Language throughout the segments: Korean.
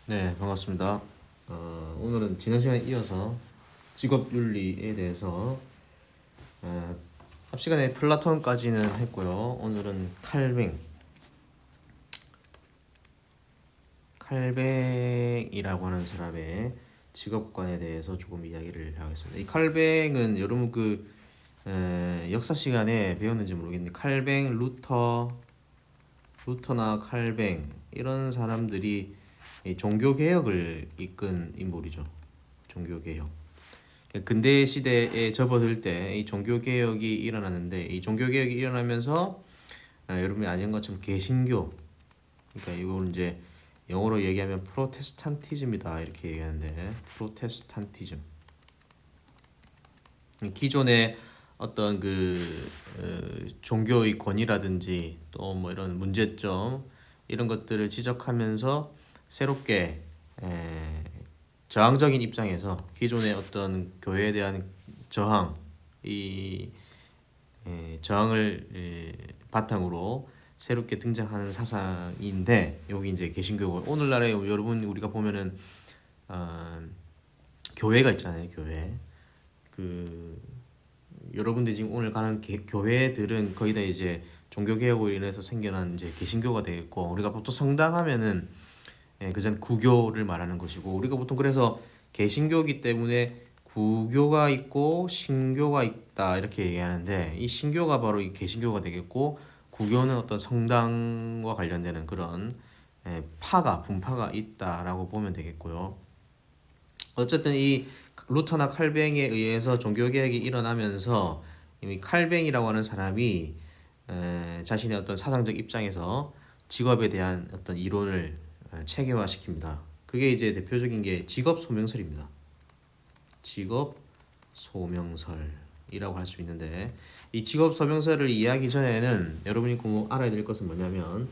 네, 반갑습니다. 오늘은 지난 시간에 이어서 직업윤리에 대해서 앞 시간에 플라톤까지는 했고요. 오늘은 칼뱅이라고 하는 사람의 직업관에 대해서 조금 이야기를 하겠습니다. 이 칼뱅은 여러분 역사 시간에 배웠는지 모르겠는데 루터나 칼뱅 이런 사람들이 이 종교 개혁을 이끈 인물이죠. 종교 개혁. 근대 시대에 접어들 때 이 종교 개혁이 일어나는데 이 종교 개혁이 일어나면서 여러분이 아는 것처럼 개신교. 그러니까 이걸 이제 영어로 얘기하면 프로테스탄티즘이다 이렇게 얘기하는데 프로테스탄티즘. 기존의 어떤 종교의 권위라든지 또 뭐 이런 문제점 이런 것들을 지적하면서 새롭게 저항적인 입장에서 기존의 어떤 교회에 대한 저항 이 저항을 바탕으로 새롭게 등장하는 사상인데 여기 이제 개신교고 오늘날에 여러분 우리가 보면은 어, 교회가 있잖아요. 교회 여러분들이 지금 오늘 가는 교회들은 거의 다 이제 종교 개혁으로 인해서 생겨난 이제 개신교가 되겠고 우리가 보통 성당하면은 그전 구교를 말하는 것이고 우리가 보통 그래서 개신교이기 때문에 구교가 있고 신교가 있다 이렇게 얘기하는데 이 신교가 바로 이 개신교가 되겠고 구교는 어떤 성당과 관련되는 그런 분파가 있다라고 보면 되겠고요. 어쨌든 이 루터나 칼뱅에 의해서 종교개혁이 일어나면서 이미 칼뱅이라고 하는 사람이 자신의 어떤 사상적 입장에서 직업에 대한 어떤 이론을 체계화시킵니다. 그게 이제 대표적인 게 직업 소명설입니다. 직업 소명설이라고 할 수 있는데 이 직업 소명설을 이해하기 전에는 여러분이 꼭 알아야 될 것은 뭐냐면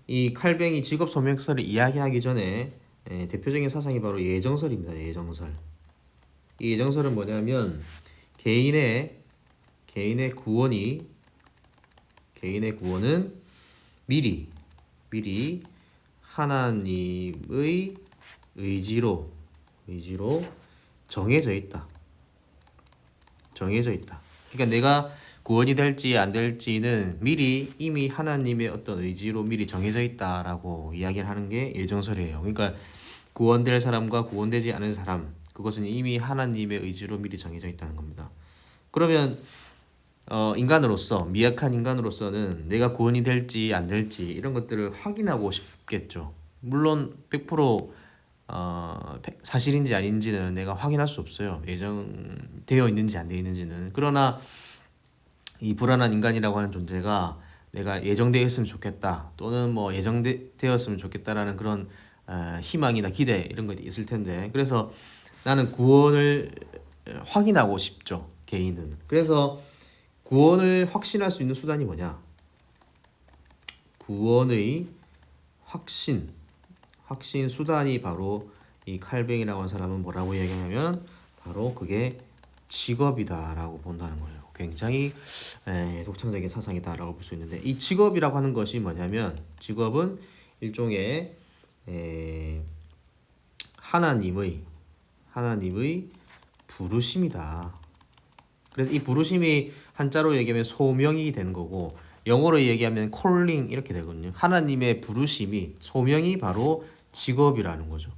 이 칼뱅이 직업 소명설을 이야기하기 전에 대표적인 사상이 바로 예정설입니다. 예정설. 이 예정설은 뭐냐면 개인의 개인의 구원이 개인의 구원은 미리 하나님의 의지로 정해져 있다. 정해져 있다. 그러니까 내가 구원이 될지 안 될지는 미리 이미 하나님의 어떤 의지로 미리 정해져 있다라고 이야기를 하는 게 예정설이에요. 그러니까 구원될 사람과 구원되지 않은 사람 그것은 이미 하나님의 의지로 미리 정해져 있다는 겁니다. 그러면 인간으로서 미약한 인간으로서는 내가 구원이 될지 안 될지 이런 것들을 확인하고 싶겠죠. 물론 100% 사실인지 아닌지는 내가 확인할 수 없어요. 예정되어 있는지 안 되어 있는지는. 그러나 이 불안한 인간이라고 하는 존재가 내가 예정되어 있으면 좋겠다 또는 뭐 예정되었으면 좋겠다라는 그런 희망이나 기대 이런 것이 있을 텐데 그래서 나는 구원을 확인하고 싶죠. 개인은. 그래서 구원을 확신할 수 있는 수단이 뭐냐? 구원의 확신 수단이 바로 이 칼뱅이라고 하는 사람은 뭐라고 얘기하냐면 바로 그게 직업이다라고 본다는 거예요. 굉장히 독창적인 사상이다라고 볼 수 있는데 이 직업이라고 하는 것이 뭐냐면 직업은 일종의 하나님의 부르심이다. 그래서 이 부르심이 한자로 얘기하면 소명이 되는 거고 영어로 얘기하면 콜링 이렇게 되거든요. 하나님의 부르심이 소명이 바로 직업이라는 거죠.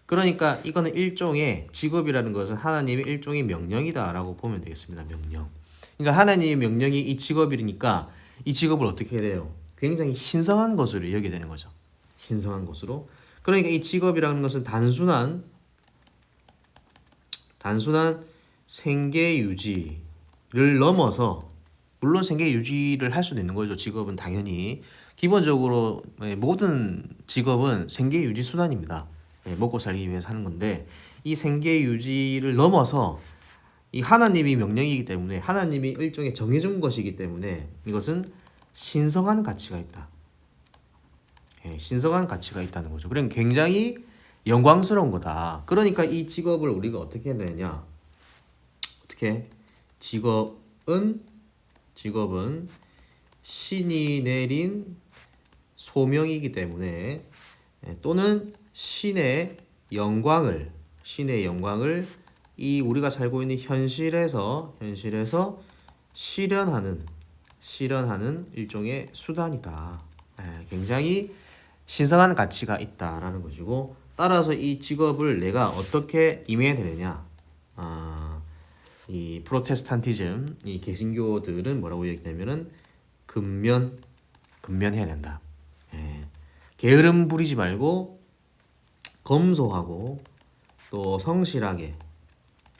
그러니까 이거는 일종의 직업이라는 것은 하나님의 일종의 명령이다라고 보면 되겠습니다. 명령. 그러니까 하나님의 명령이 이 직업이니까 이 직업을 어떻게 해야 돼요? 굉장히 신성한 것으로 여기게 되는 거죠. 신성한 것으로. 그러니까 이 직업이라는 것은 단순한 생계 유지를 넘어서 물론 생계 유지를 할 수도 있는 거죠. 직업은 당연히 기본적으로 모든 직업은 생계 유지 수단입니다. 먹고 살기 위해서 하는 건데 이 생계 유지를 넘어서 이 하나님이 명령이기 때문에 하나님이 일종의 정해준 것이기 때문에 이것은 신성한 가치가 있다. 신성한 가치가 있다는 거죠. 그럼 굉장히 영광스러운 거다. 그러니까 이 직업을 우리가 어떻게 해야 되냐? 어떻게? 직업은 신이 내린 소명이기 때문에 또는 신의 영광을 이 우리가 살고 있는 현실에서 실현하는 일종의 수단이다. 굉장히 신성한 가치가 있다라는 것이고, 따라서 이 직업을 내가 어떻게 임해야 되느냐. 이 프로테스탄티즘, 이 개신교들은 뭐라고 얘기하냐면은 근면해야 된다. 게으름 부리지 말고 검소하고 또 성실하게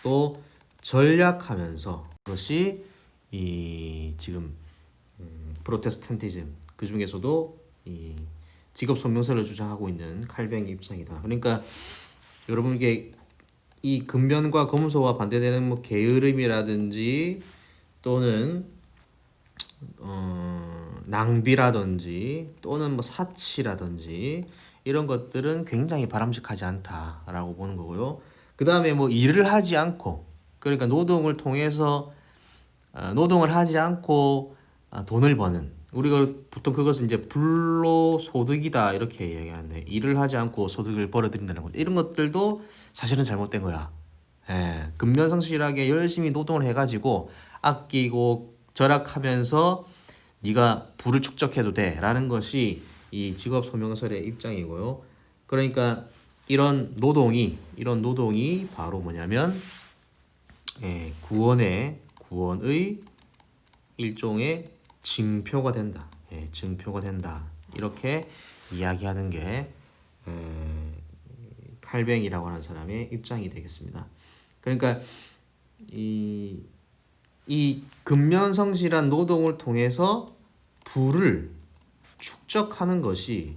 또 전략하면서, 그것이 이 지금 프로테스탄티즘 그 중에서도 이 직업 소명서를 주장하고 있는 칼뱅의 입장이다. 그러니까 여러분께 이 근면과 검소와 반대되는 뭐 게으름이라든지 또는 낭비라든지 또는 뭐 사치라든지 이런 것들은 굉장히 바람직하지 않다라고 보는 거고요. 그 다음에 뭐 일을 하지 않고, 그러니까 노동을 통해서 노동을 하지 않고 돈을 버는, 우리가 보통 그것은 이제 불로소득이다 이렇게 얘기하는데, 일을 하지 않고 소득을 벌어들인다는 거죠. 이런 것들도 사실은 잘못된 거야. 근면성실하게 열심히 노동을 해가지고 아끼고 절약하면서 네가 부를 축적해도 돼라는 것이 이 직업 소명설의 입장이고요. 그러니까 이런 노동이 바로 뭐냐면 구원의 일종의 증표가 된다. 증표가 된다. 이렇게 이야기하는 게 칼뱅이라고 하는 사람의 입장이 되겠습니다. 그러니까 이 근면성실한 노동을 통해서 부를 축적하는 것이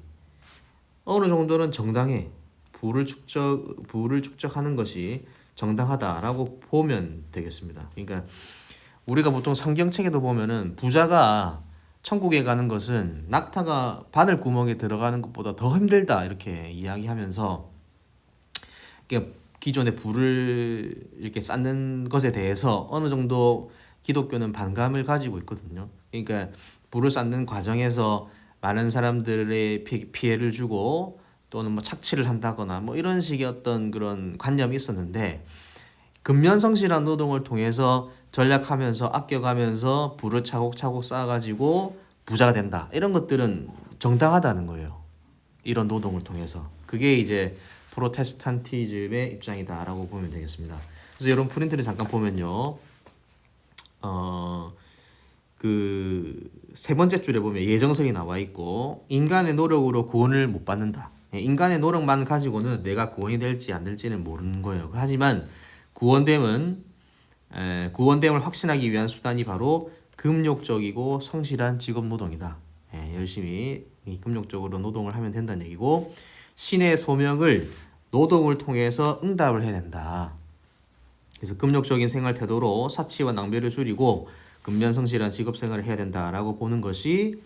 어느 정도는 정당해. 부를 축적하는 것이 정당하다라고 보면 되겠습니다. 그러니까 우리가 보통 성경책에도 보면은 부자가 천국에 가는 것은 낙타가 바늘 구멍에 들어가는 것보다 더 힘들다 이렇게 이야기하면서, 기존의 부를 이렇게 쌓는 것에 대해서 어느 정도 기독교는 반감을 가지고 있거든요. 그러니까 부를 쌓는 과정에서 많은 사람들의 피해를 주고 또는 뭐 착취를 한다거나 뭐 이런 식의 어떤 그런 관념이 있었는데, 근면성실한 노동을 통해서 전략하면서 아껴가면서 부를 차곡차곡 쌓아가지고 부자가 된다, 이런 것들은 정당하다는 거예요. 이런 노동을 통해서. 그게 이제 프로테스탄티즘의 입장이다라고 보면 되겠습니다. 그래서 여러분 프린트를 잠깐 보면요, 그 세 번째 줄에 보면 예정설이 나와 있고, 인간의 노력으로 구원을 못 받는다. 인간의 노력만 가지고는 내가 구원이 될지 안 될지는 모르는 거예요. 하지만 구원됨을 확신하기 위한 수단이 바로 금욕적이고 성실한 직업 노동이다. 열심히 금욕적으로 노동을 하면 된다는 얘기고, 신의 소명을 노동을 통해서 응답을 해야 된다. 그래서 금욕적인 생활 태도로 사치와 낭비를 줄이고 근면성실한 직업 생활을 해야 된다라고 보는 것이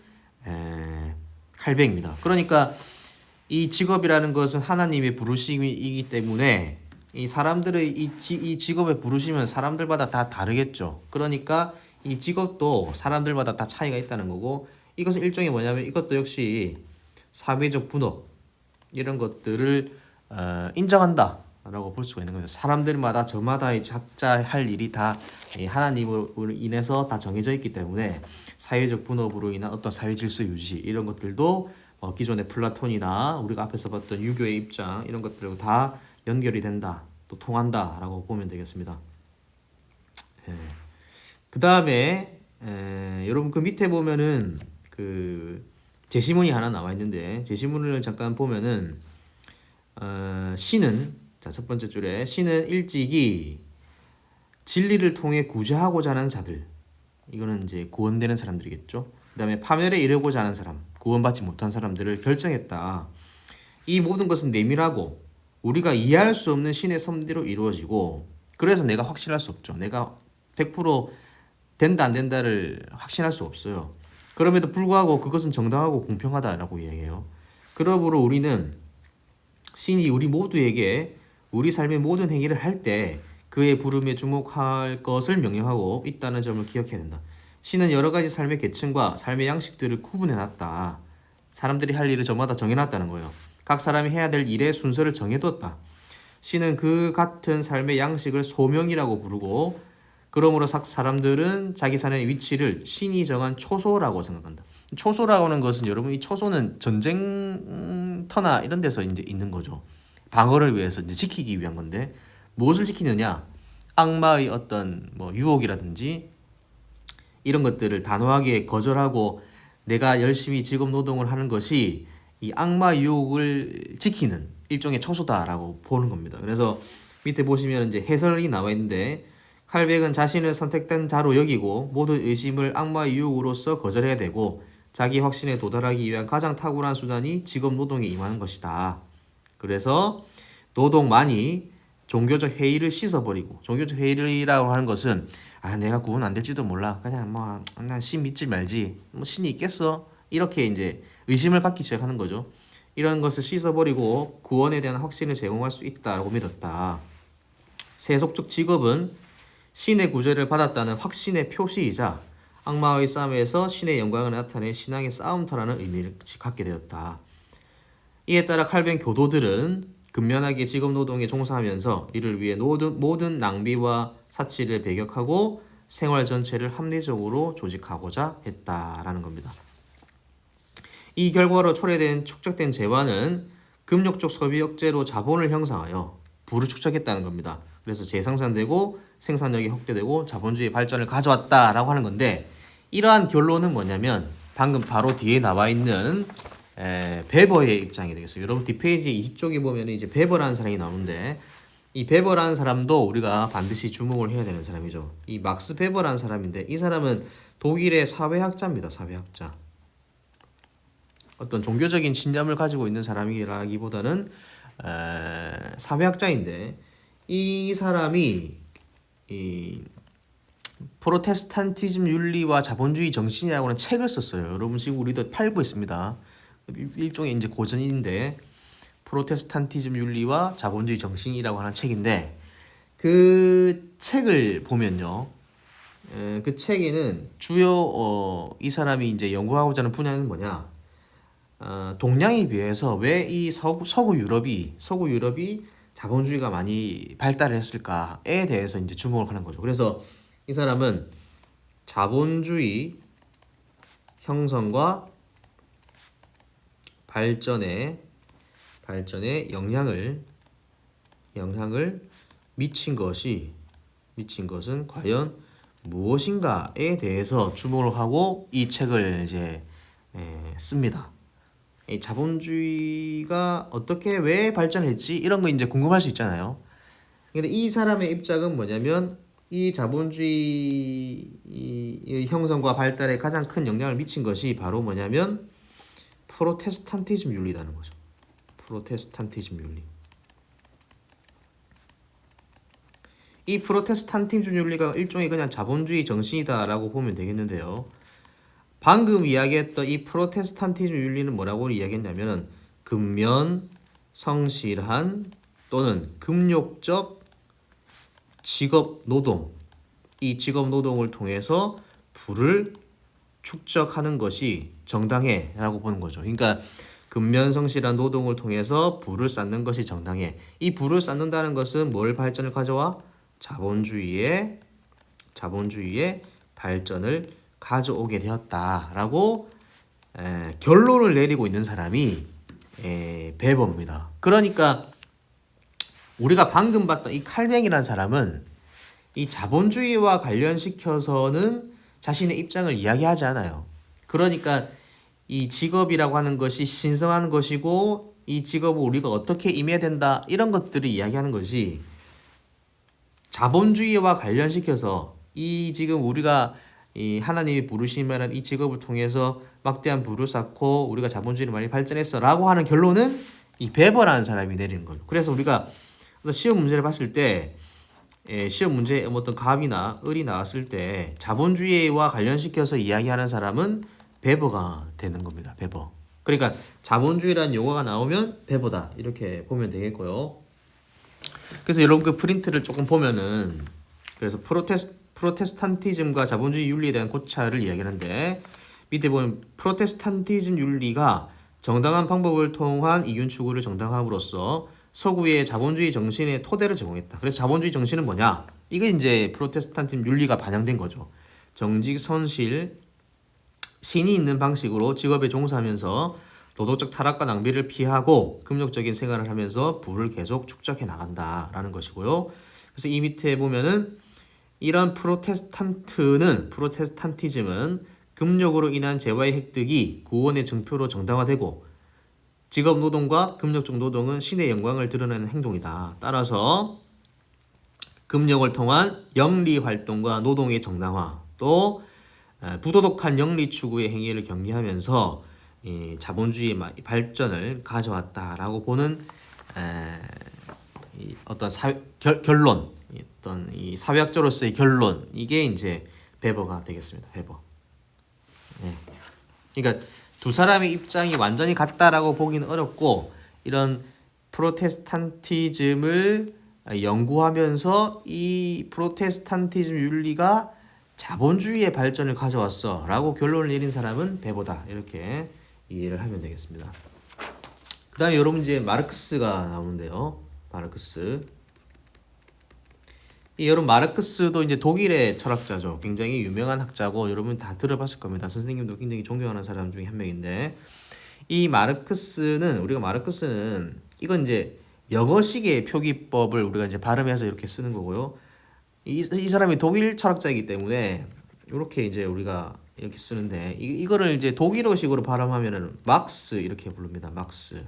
칼뱅입니다. 그러니까 이 직업이라는 것은 하나님의 부르심이기 때문에 이 사람들의 이 직업에 부르시면 사람들마다 다 다르겠죠. 그러니까 이 직업도 사람들마다 다 차이가 있다는 거고, 이것은 일종의 뭐냐면 이것도 역시 사회적 분업 이런 것들을 인정한다라고 볼 수가 있는 거죠. 사람들마다 저마다 각자 할 일이 다 하나님으로 인해서 다 정해져 있기 때문에 사회적 분업으로 인한 어떤 사회 질서 유지 이런 것들도 기존의 플라톤이나 우리가 앞에서 봤던 유교의 입장 이런 것들과 다 연결이 된다, 또 통한다라고 보면 되겠습니다. 그 다음에 여러분 그 밑에 보면은 그 제시문이 하나 나와 있는데, 제시문을 잠깐 보면은 신은, 자, 첫 번째 줄에 신은 일찍이 진리를 통해 구제하고자 하는 자들, 이거는 이제 구원되는 사람들이겠죠. 그 다음에 파멸에 이르고자 하는 사람, 구원받지 못한 사람들을 결정했다. 이 모든 것은 내밀하고 우리가 이해할 수 없는 신의 섭리로 이루어지고, 그래서 내가 확신할 수 없죠. 내가 100% 된다 안 된다를 확신할 수 없어요. 그럼에도 불구하고 그것은 정당하고 공평하다라고 이야기해요. 그러므로 우리는 신이 우리 모두에게 우리 삶의 모든 행위를 할 때 그의 부름에 주목할 것을 명령하고 있다는 점을 기억해야 된다. 신은 여러 가지 삶의 계층과 삶의 양식들을 구분해놨다. 사람들이 할 일을 저마다 정해놨다는 거예요. 각 사람이 해야 될 일의 순서를 정해뒀다. 신은 그 같은 삶의 양식을 소명이라고 부르고 그러므로 사람들은 자기 사는 위치를 신이 정한 초소라고 생각한다. 초소라고 하는 것은 여러분 이 초소는 전쟁터나 이런 데서 이제 있는 거죠. 방어를 위해서 이제 지키기 위한 건데 무엇을 지키느냐? 악마의 어떤 뭐 유혹이라든지 이런 것들을 단호하게 거절하고 내가 열심히 직업 노동을 하는 것이 이 악마 유혹을 지키는 일종의 초소다라고 보는 겁니다. 그래서 밑에 보시면 이제 해설이 나와 있는데 칼백은 자신을 선택된 자로 여기고 모든 의심을 악마의 유혹으로서 거절해야 되고 자기 확신에 도달하기 위한 가장 탁월한 수단이 직업 노동에 임하는 것이다. 그래서 노동만이 종교적 회의를 씻어버리고 종교적 회의라고 하는 것은 내가 구원 안 될지도 몰라 그냥 난 신 믿지 말지 뭐 신이 있겠어 이렇게 이제 의심을 갖기 시작하는 거죠. 이런 것을 씻어버리고 구원에 대한 확신을 제공할 수 있다라고 믿었다. 세속적 직업은 신의 구제를 받았다는 확신의 표시이자 악마와의 싸움에서 신의 영광을 나타낸 신앙의 싸움터라는 의미를 갖게 되었다. 이에 따라 칼뱅 교도들은 근면하게 직업 노동에 종사하면서 이를 위해 모든 낭비와 사치를 배격하고 생활 전체를 합리적으로 조직하고자 했다라는 겁니다. 이 결과로 초래된 축적된 재화는 금욕적 소비 억제로 자본을 형성하여 부를 축적했다는 겁니다. 그래서 재생산되고 생산력이 확대되고 자본주의 발전을 가져왔다라고 하는 건데 이러한 결론은 뭐냐면 방금 바로 뒤에 나와 있는 베버의 입장이 되겠어요. 여러분 뒷페이지 20쪽에 보면 이제 베버라는 사람이 나오는데 이 베버라는 사람도 우리가 반드시 주목을 해야 되는 사람이죠. 이 막스 베버라는 사람인데 이 사람은 독일의 사회학자입니다. 사회학자. 어떤 종교적인 신념을 가지고 있는 사람이라기보다는 사회학자인데 이 사람이 이 프로테스탄티즘 윤리와 자본주의 정신이라고 하는 책을 썼어요. 여러분 지금 우리도 팔고 있습니다. 일종의 이제 고전인데 프로테스탄티즘 윤리와 자본주의 정신이라고 하는 책인데 그 책을 보면요. 그 책에는 주요 이 사람이 이제 연구하고자 하는 분야는 뭐냐? 동양에 비해서 왜 이 서구 유럽이 자본주의가 많이 발달을 했을까에 대해서 이제 주목을 하는 거죠. 그래서 이 사람은 자본주의 형성과 발전에 영향을 미친 것은 과연 무엇인가에 대해서 주목을 하고 이 책을 이제 씁니다. 이 자본주의가 어떻게 왜 발전했지 이런 거 이제 궁금할 수 있잖아요. 근데 이 사람의 입장은 뭐냐면 이 자본주의 형성과 발달에 가장 큰 영향을 미친 것이 바로 뭐냐면 프로테스탄티즘 윤리라는 거죠. 프로테스탄티즘 윤리. 이 프로테스탄티즘 윤리가 일종의 그냥 자본주의 정신이다라고 보면 되겠는데요. 방금 이야기했던 이 프로테스탄티즘 윤리는 뭐라고 이야기했냐면은 근면, 성실한 또는 금욕적 직업 노동, 이 직업 노동을 통해서 부를 축적하는 것이 정당해라고 보는 거죠. 그러니까 근면 성실한 노동을 통해서 부를 쌓는 것이 정당해. 이 부를 쌓는다는 것은 뭘 발전을 가져와? 자본주의의 발전을 가져오게 되었다라고 결론을 내리고 있는 사람이 베버입니다. 그러니까 우리가 방금 봤던 이 칼뱅이라는 사람은 이 자본주의와 관련시켜서는 자신의 입장을 이야기하지 않아요. 그러니까 이 직업이라고 하는 것이 신성한 것이고 이 직업을 우리가 어떻게 임해야 된다 이런 것들을 이야기하는 것이 자본주의와 관련시켜서 이 지금 우리가 이 하나님이 부르시면 이 직업을 통해서 막대한 부를 쌓고 우리가 자본주의를 많이 발전했어라고 하는 결론은 이 베버라는 사람이 내리는 거죠. 그래서 우리가 시험 문제를 봤을 때 시험 문제에 어떤 갑이나 을이 나왔을 때 자본주의와 관련시켜서 이야기하는 사람은 베버가 되는 겁니다. 베버. 그러니까 자본주의라는 용어가 나오면 베버다 이렇게 보면 되겠고요. 그래서 여러분 그 프린트를 조금 보면은 그래서 프로테스탄티즘과 자본주의 윤리에 대한 고찰을 이야기하는데 밑에 보면 프로테스탄티즘 윤리가 정당한 방법을 통한 이윤 추구를 정당함으로써 서구의 자본주의 정신의 토대를 제공했다. 그래서 자본주의 정신은 뭐냐? 이게 이제 프로테스탄트 윤리가 반영된 거죠. 정직, 선실, 신이 있는 방식으로 직업에 종사하면서 도덕적 타락과 낭비를 피하고 금욕적인 생활을 하면서 부를 계속 축적해 나간다라는 것이고요. 그래서 이 밑에 보면은 이런 프로테스탄티즘은 금욕으로 인한 재화의 획득이 구원의 증표로 정당화되고 직업 노동과 금욕적 노동은 신의 영광을 드러내는 행동이다. 따라서 금욕을 통한 영리 활동과 노동의 정당화, 또 부도덕한 영리 추구의 행위를 경계하면서 이 자본주의 발전을 가져왔다라고 보는 이 어떤 결론, 어떤 이 사회학자로서의 결론, 이게 이제 베버가 되겠습니다. 베버. 네. 그러니까 두 사람의 입장이 완전히 같다라고 보기는 어렵고, 이런 프로테스탄티즘을 연구하면서 이 프로테스탄티즘 윤리가 자본주의의 발전을 가져왔어 라고 결론을 내린 사람은 베버다, 이렇게 이해를 하면 되겠습니다. 그 다음에 여러분 이제 마르크스가 나오는데요. 마르크스. 여러분 마르크스도 이제 독일의 철학자죠. 굉장히 유명한 학자고 여러분 다 들어봤을 겁니다. 선생님도 굉장히 존경하는 사람 중에 한 명인데, 이 마르크스는 이건 이제 영어식의 표기법을 우리가 이제 발음해서 이렇게 쓰는 거고요. 이 사람이 독일 철학자이기 때문에 이렇게 이제 우리가 이렇게 쓰는데, 이거를 이제 독일어식으로 발음하면은 막스 이렇게 부릅니다. 막스.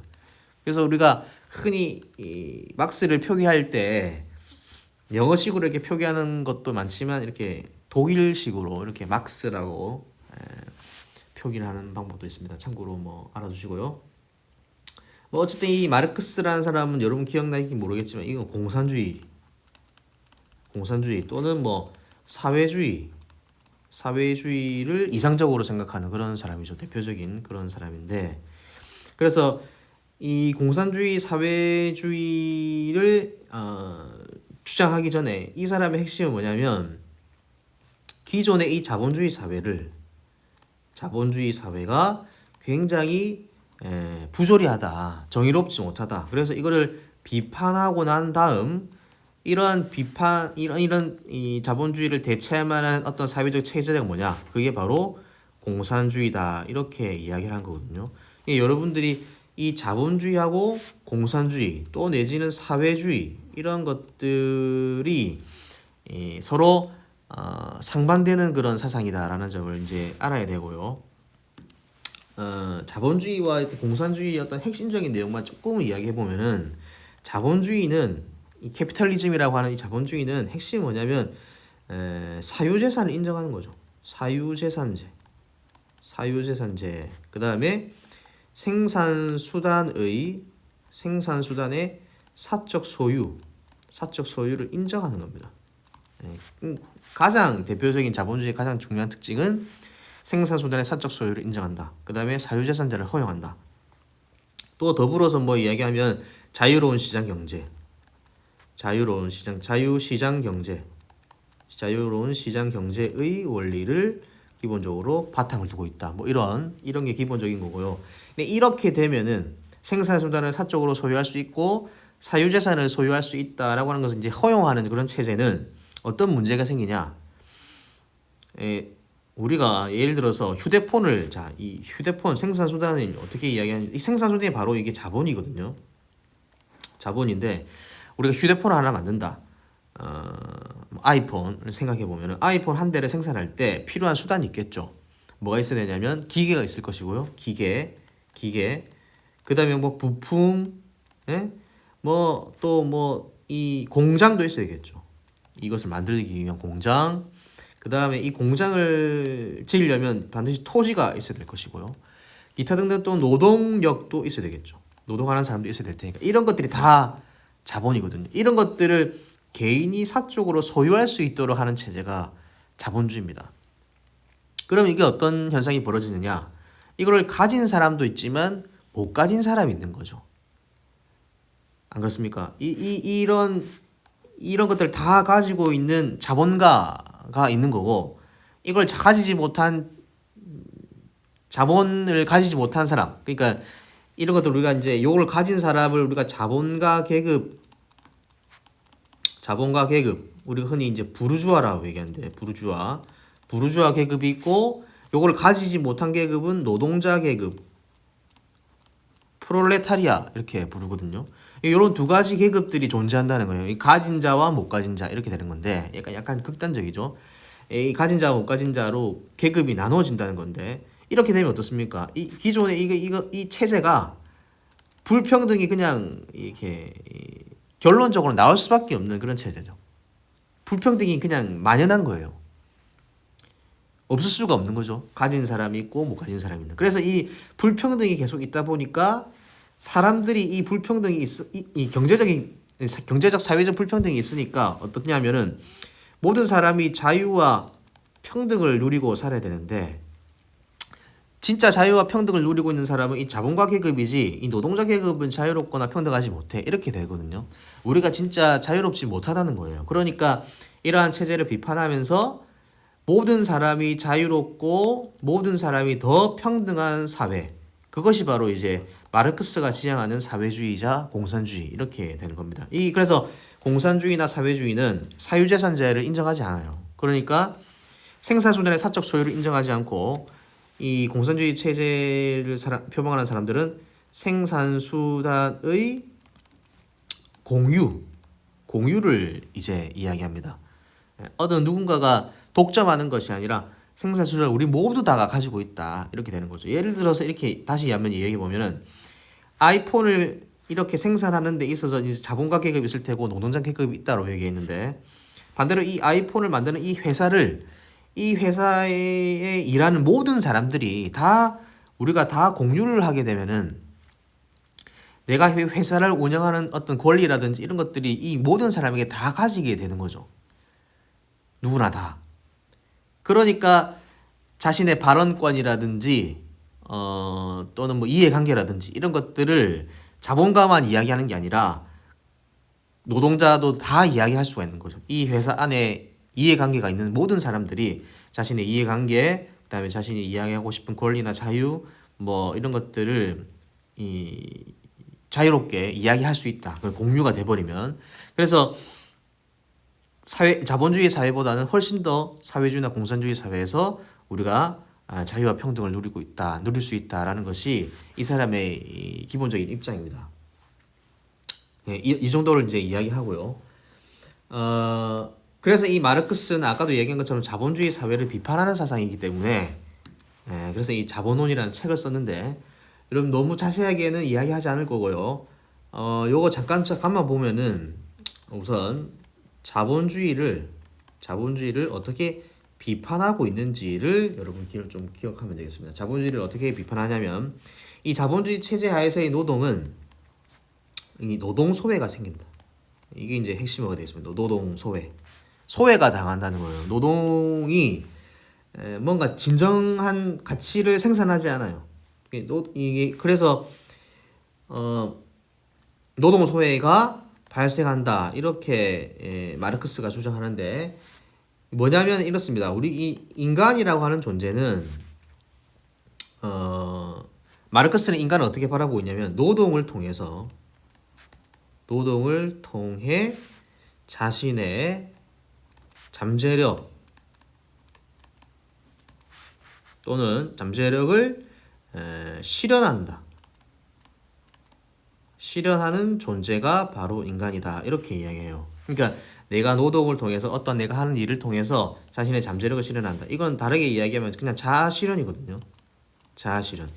그래서 우리가 흔히 이 막스를 표기할 때 영어식으로 이렇게 표기하는 것도 많지만 이렇게 독일식으로 이렇게 막스라고 표기를 하는 방법도 있습니다. 참고로 뭐 알아두시고요. 뭐 어쨌든 이 마르크스라는 사람은 여러분 기억나실지 모르겠지만 이건 공산주의 또는 뭐 사회주의를 이상적으로 생각하는 그런 사람이죠. 대표적인 그런 사람인데, 그래서 이 공산주의 사회주의를 주장하기 전에 이 사람의 핵심은 뭐냐면, 기존의 이 자본주의 사회가 굉장히 부조리하다, 정의롭지 못하다. 그래서 이거를 비판하고 난 다음 이런 이 자본주의를 대체할 만한 어떤 사회적 체제가 뭐냐? 그게 바로 공산주의다. 이렇게 이야기를 한 거거든요. 여러분들이 이 자본주의하고 공산주의 또 내지는 사회주의 이런 것들이 서로 상반되는 그런 사상이다라는 점을 이제 알아야 되고요. 자본주의와 공산주의의 어떤 핵심적인 내용만 조금 이야기해 보면은, 자본주의는 이 캐피탈리즘이라고 하는 이 자본주의는 핵심이 뭐냐면 사유재산을 인정하는 거죠. 사유재산제. 그 다음에 생산수단의 사적 소유를 인정하는 겁니다. 가장 대표적인 자본주의의 가장 중요한 특징은 생산수단의 사적 소유를 인정한다. 그 다음에 사유재산제를 허용한다. 또 더불어서 뭐 이야기하면 자유로운 시장 경제, 자유로운 시장 경제의 원리를 기본적으로 바탕을 두고 있다. 뭐 이런 게 기본적인 거고요. 근데 이렇게 되면은 생산수단을 사적으로 소유할 수 있고 사유재산을 소유할 수 있다라고 하는 것을 이제 허용하는 그런 체제는 어떤 문제가 생기냐? 우리가 예를 들어서 이 휴대폰 생산수단을 어떻게 이야기하냐? 이 생산수단이 바로 이게 자본이거든요. 자본인데 우리가 휴대폰 하나 만든다. 아이폰을 생각해 보면은 아이폰 한 대를 생산할 때 필요한 수단이 있겠죠. 뭐가 있어야 되냐면 기계가 있을 것이고요. 기계. 그다음에 뭐 부품, 뭐 또 뭐 이 공장도 있어야겠죠. 이것을 만들기 위한 공장. 그다음에 이 공장을 지으려면 반드시 토지가 있어야 될 것이고요. 기타 등등 또 노동력도 있어야 되겠죠. 노동하는 사람도 있어야 될 테니까 이런 것들이 다 자본이거든요. 이런 것들을 개인이 사적으로 소유할 수 있도록 하는 체제가 자본주의입니다. 그럼 이게 어떤 현상이 벌어지느냐? 이거를 가진 사람도 있지만 못 가진 사람이 있는 거죠. 안 그렇습니까? 이런 것들 다 가지고 있는 자본가가 있는 거고, 이걸 자본을 가지지 못한 사람, 그러니까 이런 것들 우리가 이제 요걸 가진 사람을 우리가 자본가 계급 우리가 흔히 이제 부르주아라고 얘기하는데 부르주아 계급이 있고 요걸 가지지 못한 계급은 노동자 계급 프롤레타리아 이렇게 부르거든요. 이런 두 가지 계급들이 존재한다는 거예요. 이 가진 자와 못 가진 자 이렇게 되는 건데 약간 극단적이죠. 이 가진 자와 못 가진 자로 계급이 나누어진다는 건데 이렇게 되면 어떻습니까? 이 기존의 이 체제가 불평등이 그냥 이렇게 결론적으로 나올 수밖에 없는 그런 체제죠. 불평등이 그냥 만연한 거예요. 없을 수가 없는 거죠. 가진 사람이 있고 못 가진 사람이 있는. 그래서 이 불평등이 계속 있다 보니까 사람들이 이 불평등이 이 경제적 사회적 불평등이 있으니까 어떻냐면은 모든 사람이 자유와 평등을 누리고 살아야 되는데 진짜 자유와 평등을 누리고 있는 사람은 이 자본가 계급이지 이 노동자 계급은 자유롭거나 평등하지 못해 이렇게 되거든요. 우리가 진짜 자유롭지 못하다는 거예요. 그러니까 이러한 체제를 비판하면서 모든 사람이 자유롭고 모든 사람이 더 평등한 사회 그것이 바로 이제 마르크스가 지향하는 사회주의자 공산주의 이렇게 되는 겁니다. 그래서 공산주의나 사회주의는 사유재산제를 인정하지 않아요. 그러니까 생산수단의 사적 소유를 인정하지 않고 이 공산주의 체제를 표방하는 사람들은 생산수단의 공유를 이제 이야기합니다. 어떤 누군가가 독점하는 것이 아니라 생산수단을 우리 모두 다가 가지고 있다 이렇게 되는 거죠. 예를 들어서 이렇게 다시 한번 얘기해 보면은 아이폰을 이렇게 생산하는 데 있어서 이제 자본가 계급이 있을 테고 노동자 계급이 있다고 얘기했는데 반대로 이 아이폰을 만드는 이 회사에 일하는 모든 사람들이 다 우리가 다 공유를 하게 되면은 내가 회사를 운영하는 어떤 권리라든지 이런 것들이 이 모든 사람에게 다 가지게 되는 거죠. 누구나 다. 그러니까 자신의 발언권이라든지 또는 뭐 이해관계라든지 이런 것들을 자본가만 이야기하는 게 아니라 노동자도 다 이야기할 수가 있는 거죠. 이 회사 안에 이해관계가 있는 모든 사람들이 자신의 이해관계, 그다음에 자신이 이야기하고 싶은 권리나 자유 뭐 이런 것들을 자유롭게 이야기할 수 있다. 공유가 돼버리면 그래서 자본주의 사회보다는 훨씬 더 사회주의나 공산주의 사회에서 우리가 자유와 평등을 누릴 수 있다라는 것이 이 사람의 기본적인 입장입니다. 네, 이 정도를 이제 이야기하고요. 그래서 이 마르크스는 아까도 얘기한 것처럼 자본주의 사회를 비판하는 사상이기 때문에 그래서 이 자본론이라는 책을 썼는데 여러분 너무 자세하게는 이야기하지 않을 거고요. 요거 잠깐만 보면은 우선 자본주의를 어떻게 비판하고 있는지를 여러분 좀 기억하면 되겠습니다. 자본주의를 어떻게 비판하냐면 이 자본주의 체제 하에서의 노동은 이 노동 소외가 생긴다. 이게 이제 핵심어가 되겠습니다. 노동 소외가 당한다는 거예요. 노동이 뭔가 진정한 가치를 생산하지 않아요. 그래서 노동 소외가 발생한다 이렇게 마르크스가 주장하는데 뭐냐면 이렇습니다. 우리 이 인간이라고 하는 존재는 마르크스는 인간을 어떻게 바라보고 있냐면 노동을 통해 자신의 잠재력 또는 잠재력을 실현하는 존재가 바로 인간이다 이렇게 이야기해요. 그러니까 내가 노동을 통해서 내가 하는 일을 통해서 자신의 잠재력을 실현한다. 이건 다르게 이야기하면 그냥 자아 실현이거든요. 자아 실현.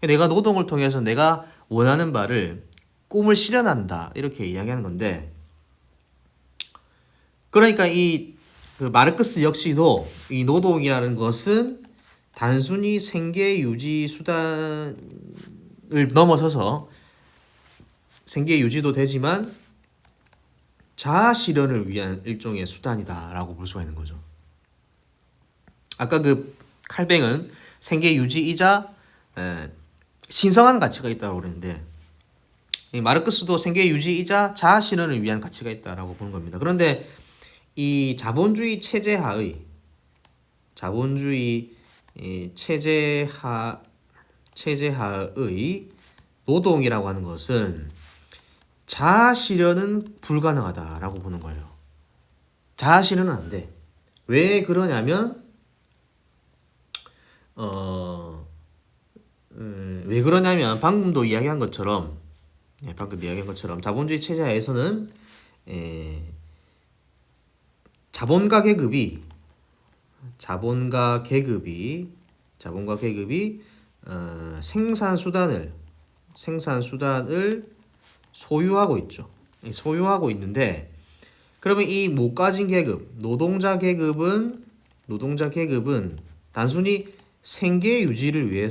내가 노동을 통해서 내가 원하는 바를 꿈을 실현한다 이렇게 이야기하는 건데 그러니까 그 마르크스 역시도 이 노동이라는 것은 단순히 생계 유지 수단을 넘어서서 생계 유지도 되지만 자아 실현을 위한 일종의 수단이다라고 볼 수가 있는 거죠. 아까 그 칼뱅은 생계 유지이자 신성한 가치가 있다고 그랬는데 이 마르크스도 생계 유지이자 자아 실현을 위한 가치가 있다라고 보는 겁니다. 그런데 이 자본주의 체제하의 노동이라고 하는 것은 자아 실현은 불가능하다라고 보는 거예요. 자아 실현은 안 돼. 왜 그러냐면 왜 그러냐면 방금도 이야기한 것처럼 자본주의 체제 하에서는 자본가 계급이 생산 수단을 소유하고 있죠. 소유하고 있는데 그러면 이 못 가진 계급, 노동자 계급은 단순히 생계 유지를 위해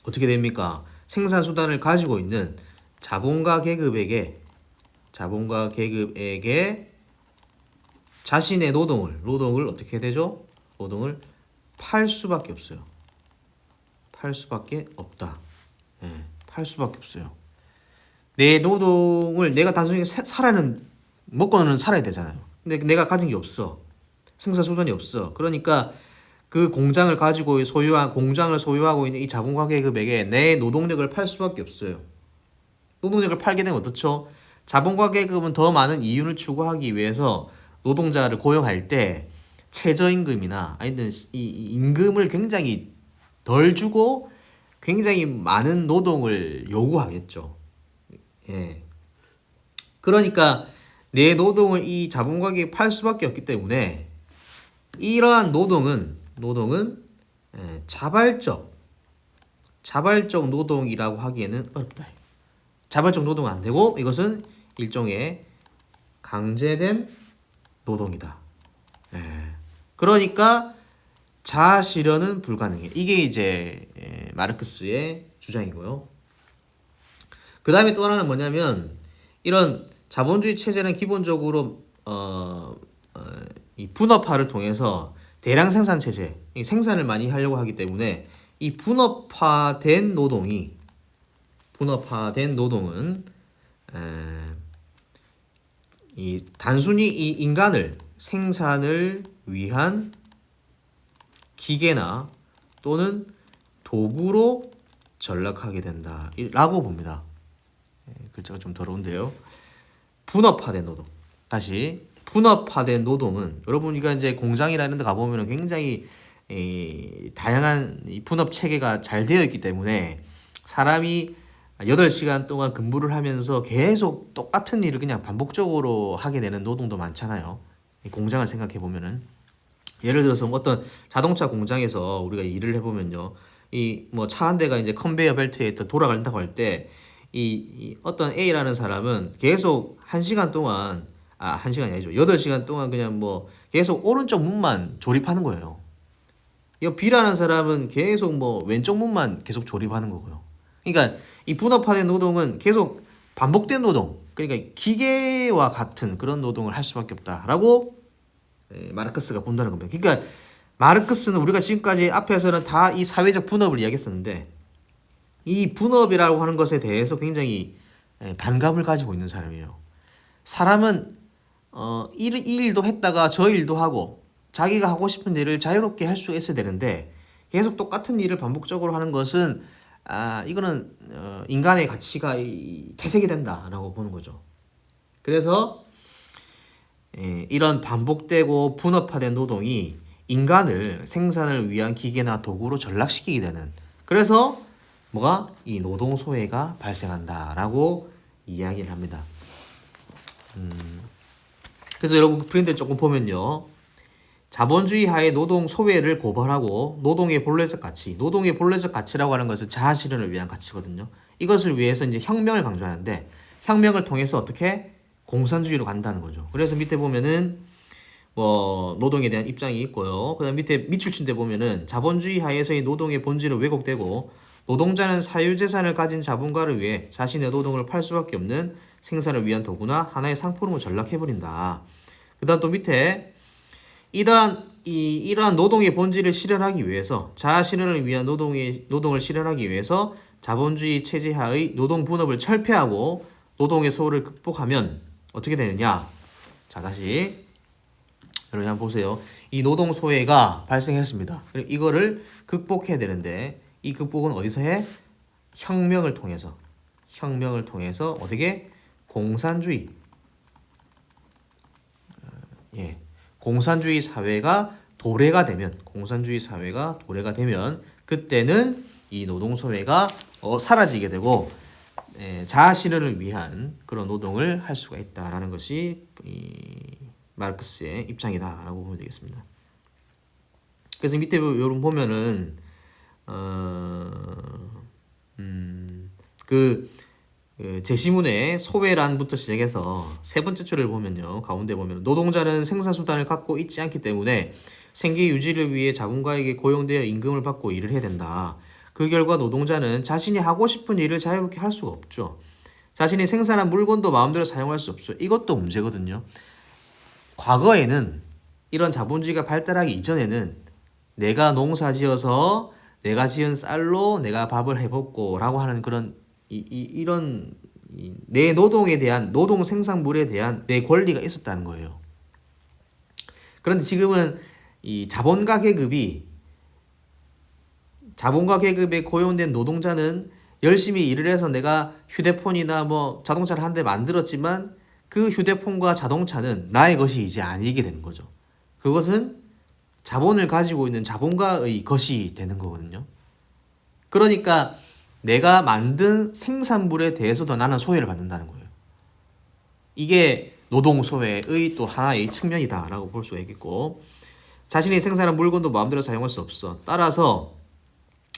어떻게 됩니까? 생산 수단을 가지고 있는 자본가 계급에게 자신의 노동을 어떻게 되죠? 노동을 팔 수밖에 없어요. 팔 수밖에 없다. 팔 수밖에 없어요. 내 노동을 내가 단순히 먹고는 살아야 되잖아요. 근데 내가 가진 게 없어. 생산 수단이 없어. 그러니까 그 공장을 소유하고 있는 이 자본가 계급에게 내 노동력을 팔 수밖에 없어요. 노동력을 팔게 되면 어떻죠? 자본가 계급은 더 많은 이윤을 추구하기 위해서 노동자를 고용할 때 최저임금이나 아니면 이 임금을 굉장히 덜 주고 굉장히 많은 노동을 요구하겠죠. 그러니까 내 노동을 이 자본가 계급에 팔 수밖에 없기 때문에 이러한 노동은 자발적 노동이라고 하기에는 어렵다. 자발적 노동은 안 되고 이것은 일종의 강제된 노동이다. 그러니까 자아 실현은 불가능해. 이게 이제 마르크스의 주장이고요. 그 다음에 또 하나는 뭐냐면 이런 자본주의 체제는 기본적으로 이 분업화를 통해서 대량 생산 체제, 생산을 많이 하려고 하기 때문에 이 분업화된 노동은 단순히 이 인간을 생산을 위한 기계나 또는 도구로 전락하게 된다라고 봅니다. 글자가 좀 더러운데요. 분업화된 노동. 다시 분업화된 노동은 여러분이가 이제 공장이나 이런 데 가보면 굉장히 다양한 이 분업 체계가 잘 되어 있기 때문에 사람이 8시간 동안 근무를 하면서 계속 똑같은 일을 그냥 반복적으로 하게 되는 노동도 많잖아요. 이 공장을 생각해 보면은 예를 들어서 어떤 자동차 공장에서 우리가 일을 해보면요, 이 뭐 차 한 대가 이제 컨베이어 벨트에 돌아간다고 할 때 이 어떤 A라는 사람은 계속 1시간 동안 1시간이 아니죠. 8시간 동안 그냥 뭐 계속 오른쪽 문만 조립하는 거예요. 이 B라는 사람은 계속 뭐 왼쪽 문만 계속 조립하는 거고요. 그러니까 이 분업화된 노동은 계속 반복된 노동, 그러니까 기계와 같은 그런 노동을 할 수밖에 없다라고 마르크스가 본다는 겁니다. 그러니까 마르크스는 우리가 지금까지 앞에서는 다 이 사회적 분업을 이야기했었는데 이 분업이라고 하는 것에 대해서 굉장히 반감을 가지고 있는 사람이에요. 사람은 이 일도 했다가 저 일도 하고 자기가 하고 싶은 일을 자유롭게 할 수 있어야 되는데 계속 똑같은 일을 반복적으로 하는 것은 이거는 인간의 가치가 퇴색이 된다라고 보는 거죠. 그래서 이런 반복되고 분업화된 노동이 인간을 생산을 위한 기계나 도구로 전락시키게 되는, 그래서 뭐가 이 노동 소외가 발생한다라고 이야기를 합니다. 그래서 여러분 프린트 조금 보면요, 자본주의 하에 노동 소외를 고발하고 노동의 본래적 가치라고 하는 것은 자아 실현을 위한 가치거든요. 이것을 위해서 이제 혁명을 강조하는데 혁명을 통해서 어떻게 공산주의로 간다는 거죠. 그래서 밑에 보면은 뭐 노동에 대한 입장이 있고요. 그다음 밑에 밑줄친데 보면은 자본주의 하에서의 노동의 본질은 왜곡되고 노동자는 사유재산을 가진 자본가를 위해 자신의 노동을 팔 수밖에 없는 생산을 위한 도구나 하나의 상품으로 전락해버린다. 그 다음 또 밑에 이러한 노동의 본질을 실현하기 위해서, 자아 실현을 위한 노동을 실현하기 위해서 자본주의 체제하의 노동 분업을 철폐하고 노동의 소홀을 극복하면 어떻게 되느냐. 자, 다시 여러분 한번 보세요. 이 노동 소외가 발생했습니다. 이거를 극복해야 되는데 이 극복은 어디서 해? 혁명을 통해서 어떻게? 공산주의 공산주의 사회가 도래가 되면 그때는 이 노동소외가 사라지게 되고 자아실현을 위한 그런 노동을 할 수가 있다라는 것이 이 마르크스의 입장이다라고 보면 되겠습니다. 그래서 밑에 요런 보면은 그 제시문의 소외란부터 시작해서 세 번째 줄을 보면요, 가운데 보면 노동자는 생산수단을 갖고 있지 않기 때문에 생계 유지를 위해 자본가에게 고용되어 임금을 받고 일을 해야 된다. 그 결과 노동자는 자신이 하고 싶은 일을 자유롭게 할 수가 없죠. 자신이 생산한 물건도 마음대로 사용할 수 없어요. 이것도 문제거든요. 과거에는 이런 자본주의가 발달하기 이전에는 내가 농사지어서 내가 지은 쌀로 내가 밥을 해먹고 라고 하는 그런 이런 내 노동에 대한 노동 생산물에 대한 내 권리가 있었다는 거예요. 그런데 지금은 이 자본가 계급에 고용된 노동자는 열심히 일을 해서 내가 휴대폰이나 뭐 자동차를 한 대 만들었지만 그 휴대폰과 자동차는 나의 것이 이제 아니게 되는 거죠. 그것은 자본을 가지고 있는 자본가의 것이 되는 거거든요. 그러니까 내가 만든 생산물에 대해서도 나는 소외를 받는다는 거예요. 이게 노동소외의 또 하나의 측면이다라고 볼 수가 있겠고, 자신이 생산한 물건도 마음대로 사용할 수 없어. 따라서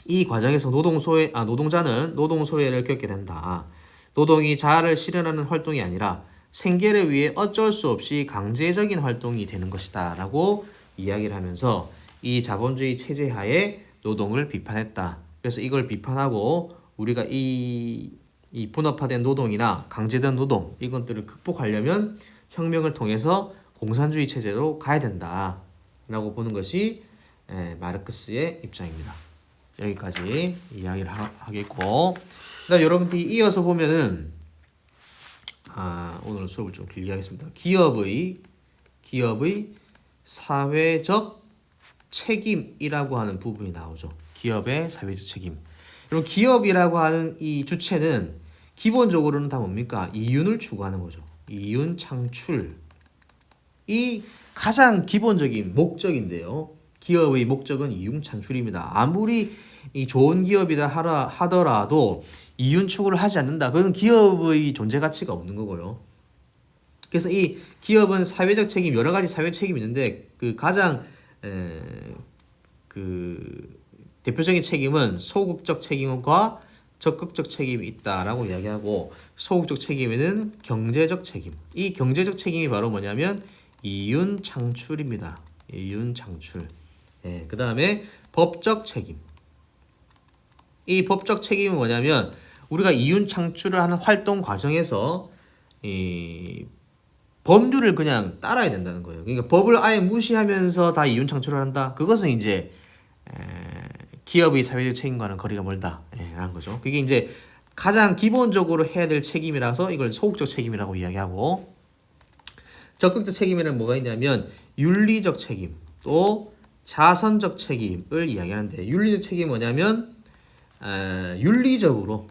이 과정에서 노동자는 노동소외를 겪게 된다. 노동이 자아를 실현하는 활동이 아니라 생계를 위해 어쩔 수 없이 강제적인 활동이 되는 것이다 라고 이야기를 하면서 이 자본주의 체제 하에 노동을 비판했다. 그래서 이걸 비판하고 우리가 이 분업화된 노동이나 강제된 노동 이것들을 극복하려면 혁명을 통해서 공산주의 체제로 가야 된다 라고 보는 것이 마르크스의 입장입니다. 여기까지 이야기를 하겠고, 그다음 여러분들이 이어서 보면은 오늘 수업을 좀 길게 하겠습니다. 기업의 사회적 책임이라고 하는 부분이 나오죠. 기업의 사회적 책임. 그럼 기업이라고 하는 이 주체는 기본적으로는 다 뭡니까? 이윤을 추구하는 거죠. 이윤 창출. 이 가장 기본적인 목적인데요. 기업의 목적은 이윤 창출입니다. 아무리 이 좋은 기업이다 하더라도 이윤 추구를 하지 않는다. 그건 기업의 존재 가치가 없는 거고요. 그래서 이 기업은 사회적 책임, 여러 가지 사회 책임이 있는데 그 가장 그 대표적인 책임은 소극적 책임과 적극적 책임이 있다라고 이야기하고, 소극적 책임에는 경제적 책임. 이 경제적 책임이 바로 뭐냐면 이윤 창출입니다. 이윤 창출. 그 다음에 법적 책임. 이 법적 책임은 뭐냐면 우리가 이윤 창출을 하는 활동 과정에서 이 법률을 그냥 따라야 된다는 거예요. 그러니까 법을 아예 무시하면서 다 이윤 창출을 한다. 그것은 이제 기업의 사회적 책임과는 거리가 멀다 라는 거죠. 그게 이제 가장 기본적으로 해야 될 책임이라서 이걸 소극적 책임이라고 이야기하고, 적극적 책임에는 뭐가 있냐면 윤리적 책임 또 자선적 책임을 이야기하는데, 윤리적 책임이 뭐냐면 윤리적으로,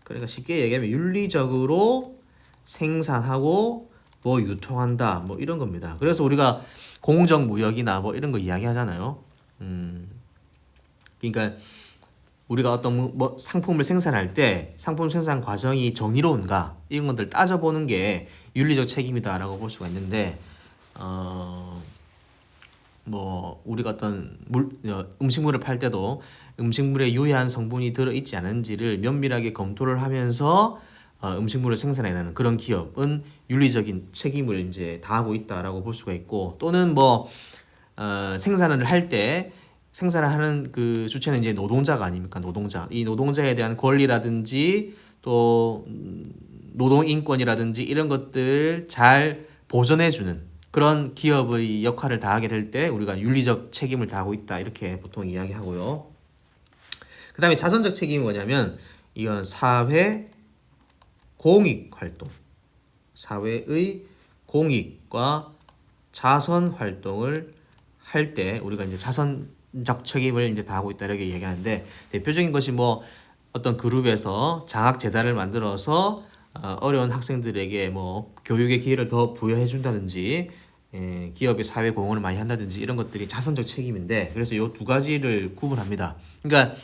그러니까 쉽게 얘기하면 윤리적으로 생산하고 뭐 유통한다 뭐 이런 겁니다. 그래서 우리가 공정무역이나 뭐 이런 거 이야기하잖아요. 그러니까 우리가 어떤 뭐 상품을 생산할 때 상품 생산 과정이 정의로운가 이런 것들 따져보는 게 윤리적 책임이다라고 볼 수가 있는데, 뭐 우리가 어떤 음식물을 팔 때도 음식물에 유해한 성분이 들어있지 않은지를 면밀하게 검토를 하면서 음식물을 생산해내는 그런 기업은 윤리적인 책임을 이제 다하고 있다라고 볼 수가 있고, 또는 뭐 생산을 할 때 생산을 하는 그 주체는 이제 노동자가 아닙니까? 노동자. 이 노동자에 대한 권리라든지 또 노동 인권이라든지 이런 것들 잘 보존해주는 그런 기업의 역할을 다하게 될 때 우리가 윤리적 책임을 다하고 있다 이렇게 보통 이야기하고요. 그 다음에 자선적 책임이 뭐냐면 이건 사회 공익 활동, 사회의 공익과 자선 활동을 할 때 우리가 이제 자선 자선적 책임을 이제 다하고 있다 이렇게 얘기하는데 대표적인 것이 뭐 어떤 그룹에서 장학 재단을 만들어서 어려운 학생들에게 뭐 교육의 기회를 더 부여해 준다든지 기업의 사회 공헌을 많이 한다든지 이런 것들이 자선적 책임인데 그래서 이 두 가지를 구분합니다. 그러니까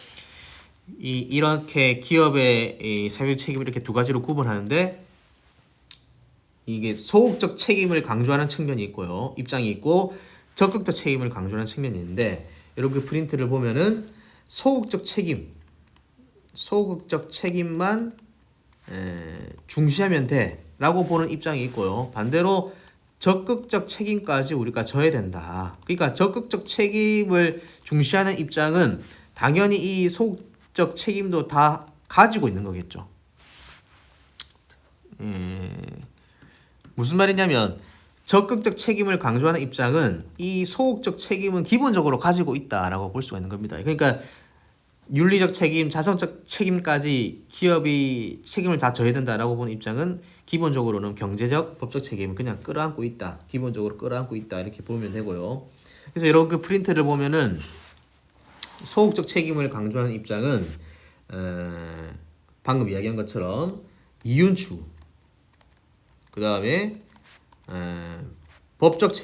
이렇게 기업의 이 사회적 책임을 이렇게 두 가지로 구분하는데 이게 소극적 책임을 강조하는 측면이 있고요. 입장이 있고 적극적 책임을 강조하는 측면이 있는데 여러분 그 프린트를 보면은 소극적 책임만 중시하면 돼라고 보는 입장이 있고요. 반대로 적극적 책임까지 우리가 져야 된다. 그러니까 적극적 책임을 중시하는 입장은 당연히 이 소극적 책임도 다 가지고 있는 거겠죠. 무슨 말이냐면 적극적 책임을 강조하는 입장은 이 소극적 책임은 기본적으로 가지고 있다라고 볼 수가 있는 겁니다. 그러니까 윤리적 책임, 자선적 책임까지 기업이 책임을 다 져야 된다라고 보는 입장은 기본적으로는 경제적, 법적 책임을 그냥 끌어안고 있다. 기본적으로 끌어안고 있다 이렇게 보면 되고요. 그래서 이런 그 프린트를 보면은 소극적 책임을 강조하는 입장은 방금 이야기한 것처럼 이윤추, 그 다음에 법적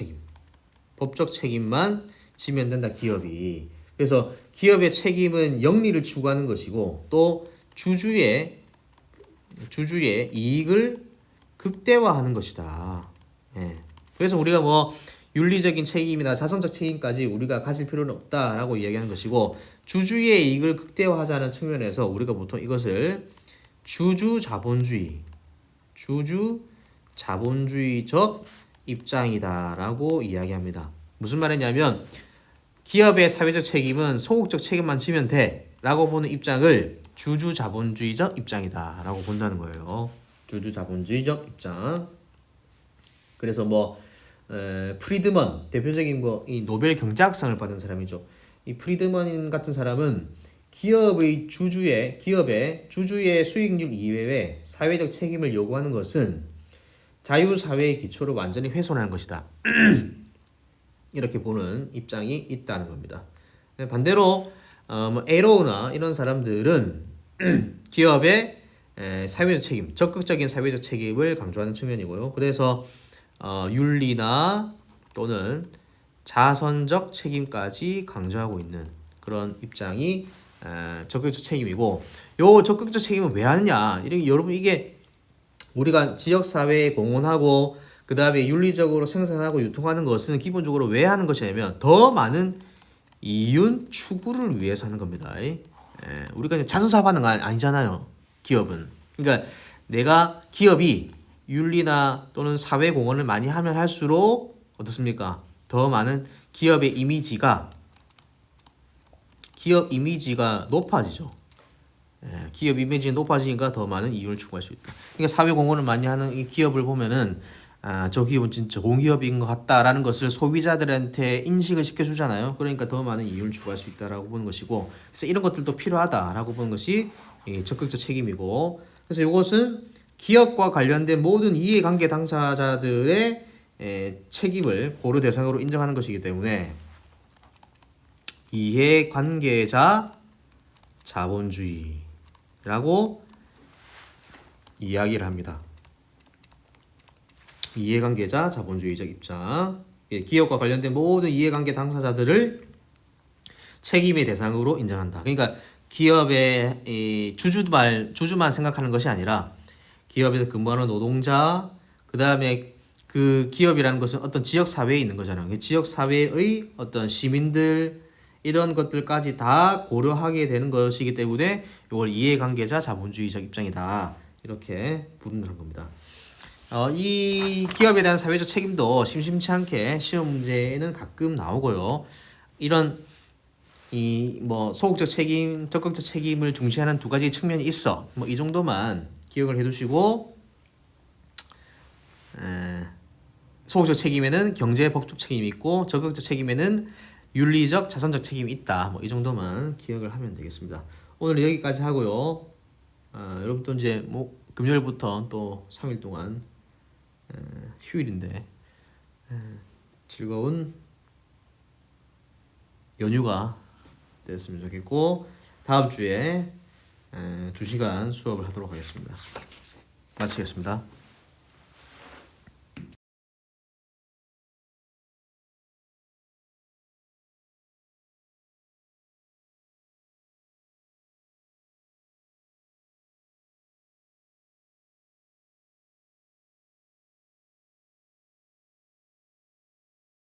책임만 지면 된다 기업이. 그래서 기업의 책임은 영리를 추구하는 것이고 또 주주의 이익을 극대화하는 것이다. 그래서 우리가 뭐 윤리적인 책임이나 자선적 책임까지 우리가 가질 필요는 없다라고 이야기하는 것이고 주주의 이익을 극대화하자는 측면에서 우리가 보통 이것을 주주 자본주의적 입장이다라고 이야기합니다. 무슨 말이냐면 기업의 사회적 책임은 소극적 책임만 지면 돼라고 보는 입장을 주주 자본주의적 입장이다라고 본다는 거예요. 주주 자본주의적 입장. 그래서 뭐 프리드먼 대표적인 이 노벨 경제학상을 받은 사람이죠. 이 프리드먼 같은 사람은 기업의 주주의 수익률 이외에 사회적 책임을 요구하는 것은 자유사회의 기초를 완전히 훼손하는 것이다. 이렇게 보는 입장이 있다는 겁니다. 반대로 뭐 에로우나 이런 사람들은 기업의 사회적 책임, 적극적인 사회적 책임을 강조하는 측면이고요. 그래서 윤리나 또는 자선적 책임까지 강조하고 있는 그런 입장이 적극적 책임이고, 요 적극적 책임은 왜 하느냐? 여러분 이게 우리가 지역 사회에 공헌하고 그 다음에 윤리적으로 생산하고 유통하는 것은 기본적으로 왜 하는 것이냐면 더 많은 이윤 추구를 위해서 하는 겁니다. 우리가 자선 사업하는 거 아니잖아요. 기업은. 그러니까 내가 기업이 윤리나 또는 사회 공헌을 많이 하면 할수록 어떻습니까? 더 많은 기업 이미지가 높아지죠. 기업 이미지가 높아지니까 더 많은 이윤을 추구할 수 있다. 그러니까 사회 공헌을 많이 하는 이 기업을 보면은 저 기업은 진짜 좋은 기업인 것 같다라는 것을 소비자들한테 인식을 시켜주잖아요. 그러니까 더 많은 이윤을 추구할 수 있다라고 보는 것이고, 그래서 이런 것들도 필요하다라고 보는 것이 적극적 책임이고, 그래서 이것은 기업과 관련된 모든 이해관계 당사자들의 책임을 고려 대상으로 인정하는 것이기 때문에 이해관계자 자본주의라고 이야기를 합니다. 이해관계자 자본주의적 입장. 기업과 관련된 모든 이해관계 당사자들을 책임의 대상으로 인정한다. 그러니까 기업의 주주만 생각하는 것이 아니라 기업에서 근무하는 노동자, 그 다음에 그 기업이라는 것은 어떤 지역 사회에 있는 거잖아요. 지역 사회의 어떤 시민들 이런 것들까지 다 고려하게 되는 것이기 때문에 이걸 이해관계자 자본주의적 입장이다. 이렇게 부른다는 겁니다. 이 기업에 대한 사회적 책임도 심심치 않게 시험 문제에는 가끔 나오고요. 이런 뭐 소극적 책임, 적극적 책임을 중시하는 두 가지 측면이 있어. 뭐 이 정도만 기억을 해두시고, 소극적 책임에는 경제 법적 책임이 있고 적극적 책임에는 윤리적 자선적 책임이 있다. 뭐 이 정도만 기억을 하면 되겠습니다. 오늘 여기까지 하고요. 여러분도 이제 뭐 금요일부터 또 3일 동안 휴일인데 즐거운 연휴가 됐으면 좋겠고 다음 주에 2시간 수업을 하도록 하겠습니다. 마치겠습니다.